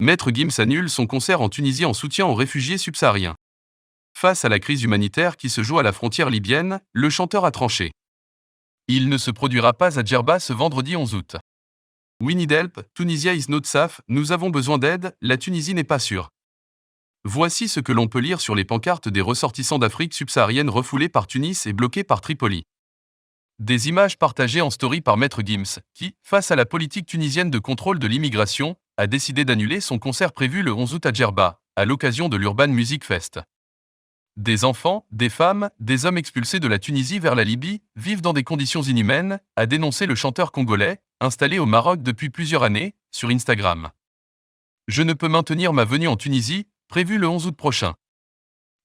Maître Gims annule son concert en Tunisie en soutien aux réfugiés subsahariens. Face à la crise humanitaire qui se joue à la frontière libyenne, le chanteur a tranché. Il ne se produira pas à Djerba ce vendredi 11 août. We need help, Tunisia is not safe, nous avons besoin d'aide, la Tunisie n'est pas sûre. Voici ce que l'on peut lire sur les pancartes des ressortissants d'Afrique subsaharienne refoulés par Tunis et bloqués par Tripoli. Des images partagées en story par Maître Gims, qui, face à la politique tunisienne de contrôle de l'immigration, a décidé d'annuler son concert prévu le 11 août à Djerba, à l'occasion de l'Urban Music Fest. Des enfants, des femmes, des hommes expulsés de la Tunisie vers la Libye vivent dans des conditions inhumaines, a dénoncé le chanteur congolais, installé au Maroc depuis plusieurs années, sur Instagram. Je ne peux maintenir ma venue en Tunisie, prévue le 11 août prochain.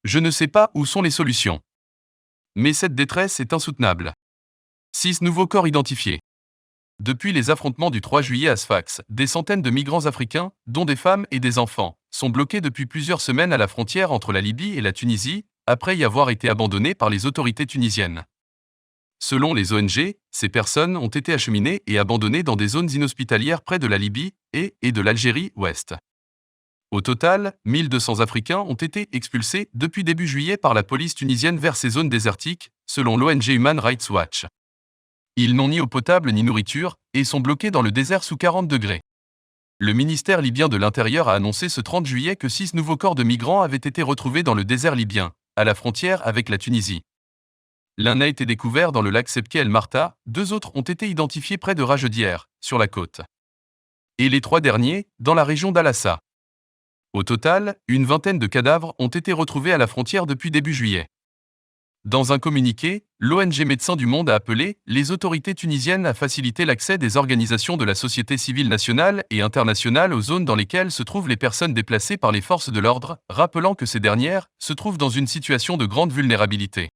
Je ne sais pas où sont les solutions. Mais cette détresse est insoutenable. 6 nouveaux corps identifiés. Depuis les affrontements du 3 juillet à Sfax, des centaines de migrants africains, dont des femmes et des enfants, sont bloqués depuis plusieurs semaines à la frontière entre la Libye et la Tunisie, après y avoir été abandonnés par les autorités tunisiennes. Selon les ONG, ces personnes ont été acheminées et abandonnées dans des zones inhospitalières près de la Libye et de l'Algérie ouest. Au total, 1200 Africains ont été expulsés depuis début juillet par la police tunisienne vers ces zones désertiques, selon l'ONG Human Rights Watch. Ils n'ont ni eau potable ni nourriture, et sont bloqués dans le désert sous 40 degrés. Le ministère libyen de l'Intérieur a annoncé ce 30 juillet que 6 nouveaux corps de migrants avaient été retrouvés dans le désert libyen, à la frontière avec la Tunisie. L'un a été découvert dans le lac Sebké El Marta, 2 autres ont été identifiés près de Rajedière, sur la côte. Et les 3 derniers, dans la région d'Al-Assa. Au total, une vingtaine de cadavres ont été retrouvés à la frontière depuis début juillet. Dans un communiqué, l'ONG Médecins du Monde a appelé les autorités tunisiennes à faciliter l'accès des organisations de la société civile nationale et internationale aux zones dans lesquelles se trouvent les personnes déplacées par les forces de l'ordre, rappelant que ces dernières se trouvent dans une situation de grande vulnérabilité.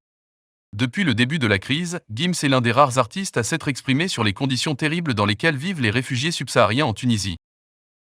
Depuis le début de la crise, Gims est l'un des rares artistes à s'être exprimé sur les conditions terribles dans lesquelles vivent les réfugiés subsahariens en Tunisie.